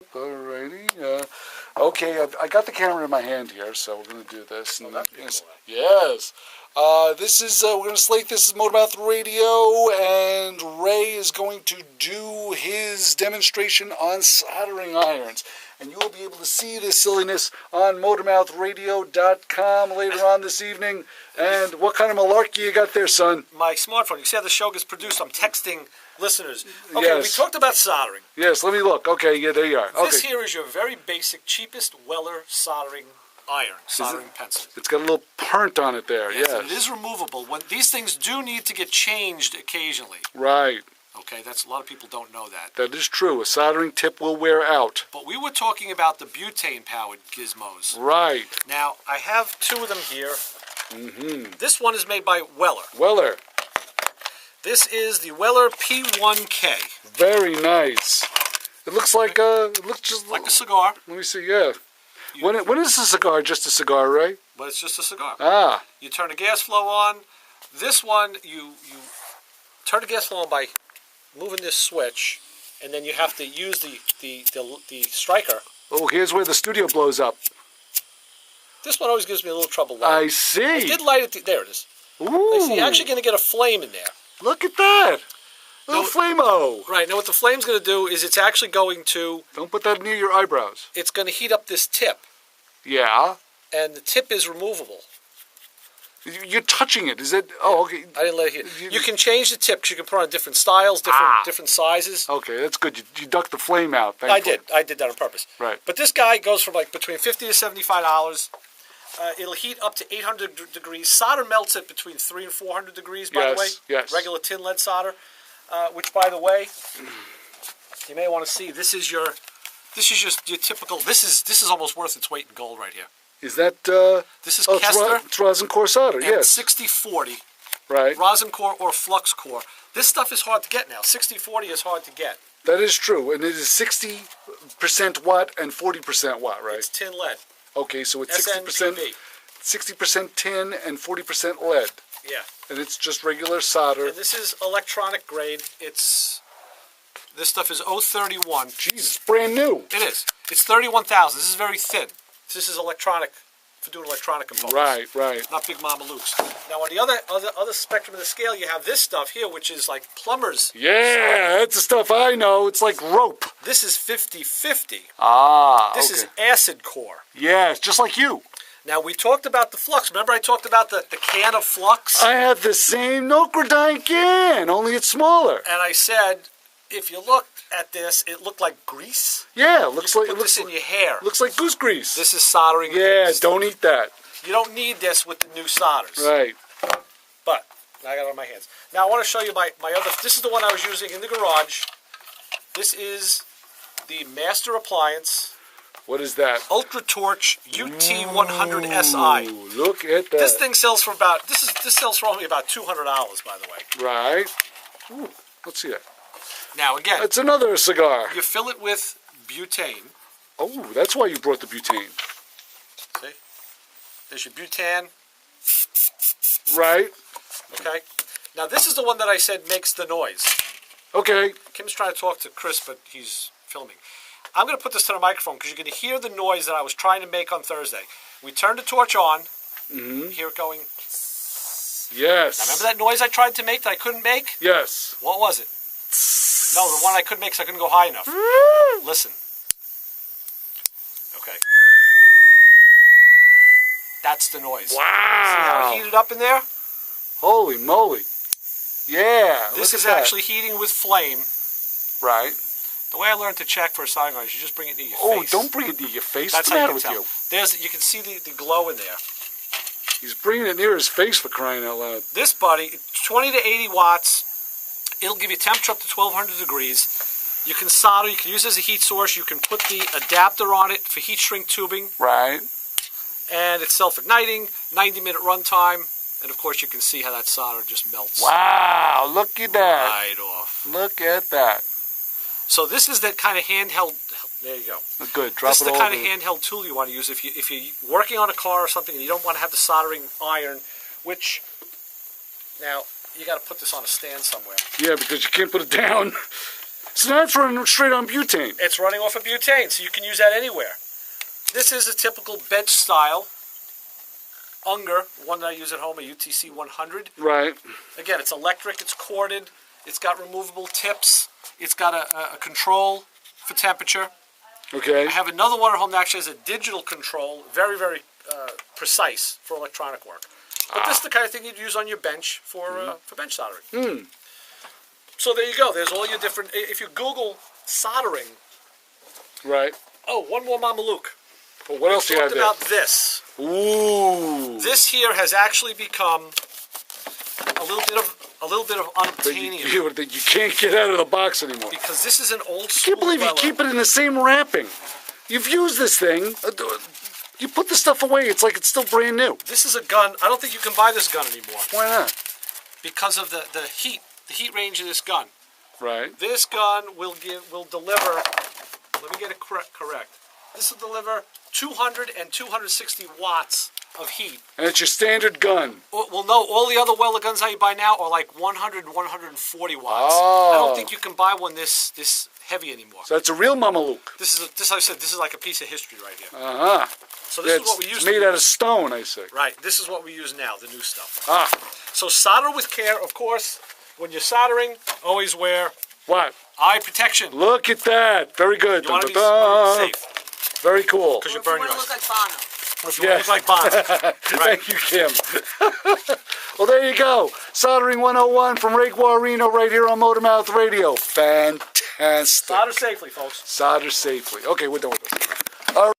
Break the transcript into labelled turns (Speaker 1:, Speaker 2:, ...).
Speaker 1: Alrighty. Okay, I got the camera in my hand here, so we're going to do this.
Speaker 2: Oh, that'd be cool.
Speaker 1: Yes. This is, we're going to slate this is MotorMouth Radio, and Ray is going to do his demonstration on soldering irons. And you will be able to see this silliness on MotorMouthRadio.com later on this evening. And what kind of malarkey you got there, son?
Speaker 2: My smartphone. You see how the show gets produced? I'm texting listeners. Okay,
Speaker 1: Yes.
Speaker 2: we talked about soldering.
Speaker 1: Yes, let me look. Okay, yeah, there you are.
Speaker 2: This
Speaker 1: Okay.
Speaker 2: here is your very basic, cheapest Weller soldering iron, soldering pencil.
Speaker 1: It's got a little print on it there, yes.
Speaker 2: And it is removable. When these things do need to get changed occasionally.
Speaker 1: Right.
Speaker 2: Okay, that's a lot of people don't know that.
Speaker 1: That is true. A soldering tip will wear out.
Speaker 2: But we were talking about the butane-powered gizmos.
Speaker 1: Right.
Speaker 2: Now, I have two of them here.
Speaker 1: Mm-hmm.
Speaker 2: This one is made by Weller.
Speaker 1: Weller.
Speaker 2: This is the Weller P1K.
Speaker 1: Very nice. It looks like it looks just
Speaker 2: Like a cigar,
Speaker 1: Let me see. Yeah. When is a cigar just a cigar, Ray?
Speaker 2: but it's just a cigar.
Speaker 1: Ah.
Speaker 2: You turn the gas flow on. This one, you turn the gas flow on by moving this switch, and then you have to use the striker.
Speaker 1: Oh, here's where the studio blows up.
Speaker 2: This one always gives me a little trouble lighting.
Speaker 1: I see.
Speaker 2: I did light it. There it is.
Speaker 1: Ooh.
Speaker 2: I see. You're actually going to get a flame in there.
Speaker 1: Look at that. Little
Speaker 2: No.
Speaker 1: flame-o.
Speaker 2: Right. Now what the flame's going to do is it's actually going to
Speaker 1: Don't put that near your eyebrows.
Speaker 2: it's going to heat up this tip,
Speaker 1: Yeah.
Speaker 2: and the tip is removable.
Speaker 1: You're touching it. Is it? Oh, okay.
Speaker 2: I didn't let it heat. You can change the tip because you can put on different styles, different sizes.
Speaker 1: Okay, that's good. You ducked the flame out. Thankfully.
Speaker 2: I did that on purpose.
Speaker 1: Right.
Speaker 2: But this guy goes from like between $50 to $75. It'll heat up to 800 degrees. Solder melts at between 300 and 400 degrees. By the way,
Speaker 1: yes.
Speaker 2: Regular tin lead solder. Which, by the way, you may want to see. This is just your typical. This is almost worth its weight in gold right here.
Speaker 1: Is that?
Speaker 2: This is
Speaker 1: Oh,
Speaker 2: Kester.
Speaker 1: it's rosin core solder.
Speaker 2: And
Speaker 1: Yes.
Speaker 2: 6040.
Speaker 1: Right.
Speaker 2: Rosin core or flux core. This stuff is hard to get now. 6040 is hard to get.
Speaker 1: That is true, and it is 60% watt and 40% watt, right?
Speaker 2: It's tin lead.
Speaker 1: Okay, so it's 60%,
Speaker 2: SNPB.
Speaker 1: 60% tin and 40% lead,
Speaker 2: Yeah.
Speaker 1: and it's just regular solder.
Speaker 2: And this is electronic grade. This stuff is 031.
Speaker 1: Jeez, it's brand new.
Speaker 2: It is. It's 31,000. This is very thin. This is electronic for doing electronic components.
Speaker 1: Right.
Speaker 2: Not Big Mama Luke's. Now on the other spectrum of the scale, you have this stuff here, which is like plumber's.
Speaker 1: Yeah, that's the stuff I know. It's like rope.
Speaker 2: This is 50/50.
Speaker 1: Ah,
Speaker 2: This is acid core.
Speaker 1: Yeah, it's just like you.
Speaker 2: Now we talked about the flux. Remember I talked about the can of flux?
Speaker 1: I have the same Nocradine can, only it's smaller.
Speaker 2: And I said, if you look at this, it looked like grease.
Speaker 1: Yeah, it looks
Speaker 2: You
Speaker 1: like
Speaker 2: put this in your hair.
Speaker 1: looks like goose grease.
Speaker 2: This is soldering.
Speaker 1: Yeah,
Speaker 2: paste.
Speaker 1: don't eat that.
Speaker 2: You don't need this with the new solders.
Speaker 1: Right.
Speaker 2: But I got it on my hands. Now I want to show you my other. This is the one I was using in the garage. This is the Master Appliance
Speaker 1: What is that?
Speaker 2: Ultra Torch UT100 SI.
Speaker 1: Ooh, look at that.
Speaker 2: This thing sells for about this sells for only about $200, by the way.
Speaker 1: Right. Ooh, let's see that.
Speaker 2: Now again,
Speaker 1: It's another cigar.
Speaker 2: you fill it with butane.
Speaker 1: Oh, that's why you brought the butane.
Speaker 2: See, there's your butane.
Speaker 1: Right.
Speaker 2: Okay. Now this is the one that I said makes the noise.
Speaker 1: Okay.
Speaker 2: Kim's trying to talk to Chris, but he's filming. I'm going to put this to the microphone because you're going to hear the noise that I was trying to make on Thursday. We turned the torch on.
Speaker 1: Mm-hmm.
Speaker 2: Hear it going.
Speaker 1: Yes.
Speaker 2: Now remember that noise I tried to make that I couldn't make?
Speaker 1: Yes.
Speaker 2: What was it? No, the one I couldn't make because I couldn't go high enough. Listen. Okay. That's the noise.
Speaker 1: Wow.
Speaker 2: See how it heated up in there?
Speaker 1: Holy moly. Yeah.
Speaker 2: This
Speaker 1: look
Speaker 2: is
Speaker 1: at that.
Speaker 2: actually heating with flame.
Speaker 1: Right.
Speaker 2: The way I learned to check for a soldering iron is you just bring it near your face.
Speaker 1: Oh, don't bring it near your face.
Speaker 2: That's
Speaker 1: What's the
Speaker 2: how
Speaker 1: matter
Speaker 2: you
Speaker 1: with
Speaker 2: can
Speaker 1: you?
Speaker 2: tell. You can see the glow in there.
Speaker 1: He's bringing it near his face for crying out loud.
Speaker 2: This, buddy, 20 to 80 watts. It'll give you temperature up to 1200 degrees. You can solder. You can use it as a heat source. You can put the adapter on it for heat shrink tubing.
Speaker 1: Right.
Speaker 2: And it's self-igniting, 90-minute runtime. And, of course, you can see how that solder just melts
Speaker 1: Wow. Look at that.
Speaker 2: right off.
Speaker 1: Look at that.
Speaker 2: So this is that kind of handheld. There you go.
Speaker 1: Good. Drop
Speaker 2: This is
Speaker 1: it
Speaker 2: the
Speaker 1: all
Speaker 2: kind of
Speaker 1: over.
Speaker 2: handheld tool you want to use if you're working on a car or something and you don't want to have the soldering iron, which now you got to put this on a stand somewhere.
Speaker 1: Yeah, because you can't put it down. So now it's running straight on butane.
Speaker 2: It's running off of butane, so you can use that anywhere. This is a typical bench style Unger, one that I use at home, a UTC 100.
Speaker 1: Right.
Speaker 2: Again, it's electric, it's corded, it's got removable tips, it's got a control for temperature.
Speaker 1: Okay.
Speaker 2: I have another one at home that actually has a digital control, very, very precise for electronic work. But this is the kind of thing you'd use on your bench for bench soldering. So there you go. There's all your different... If you Google soldering...
Speaker 1: Right.
Speaker 2: Oh, one more Mama Luke.
Speaker 1: Well, what else do you have there?
Speaker 2: About this.
Speaker 1: Ooh.
Speaker 2: This here has actually become a little bit of unobtainium.
Speaker 1: You can't get out of the box anymore.
Speaker 2: Because this is an old school...
Speaker 1: I can't believe you keep it in the same wrapping. You've used this thing. You put the stuff away. It's like it's still brand new.
Speaker 2: This is a gun. I don't think you can buy this gun anymore.
Speaker 1: Why not?
Speaker 2: Because of the heat range of this gun.
Speaker 1: Right.
Speaker 2: This gun will deliver. Let me get it correct. This will deliver 200 and 260 watts of heat.
Speaker 1: And it's your standard gun.
Speaker 2: Well, no, all the other Weller guns that you buy now are like 100 and 140 watts.
Speaker 1: Oh.
Speaker 2: I don't think you can buy one this heavy anymore.
Speaker 1: So that's a real Mama Luke.
Speaker 2: This I said, this is like a piece of history right here.
Speaker 1: Uh-huh.
Speaker 2: So this is what we use.
Speaker 1: It's made out of stone, I say.
Speaker 2: Right. This is what we use now, the new stuff.
Speaker 1: Ah.
Speaker 2: So solder with care, of course. When you're soldering, always wear
Speaker 1: what?
Speaker 2: Eye protection.
Speaker 1: Look at that. Very good.
Speaker 2: You want to be safe.
Speaker 1: Very cool.
Speaker 2: Because you burn your eyes.
Speaker 3: Look like Bono.
Speaker 2: Or if you want to look like Bono. Right.
Speaker 1: Thank you, Kim. Well, there you go. Soldering 101 from Ray Guarino right here on MotorMouth Radio. Fantastic.
Speaker 2: Solder safely, folks.
Speaker 1: Solder safely. Okay, we're done with this.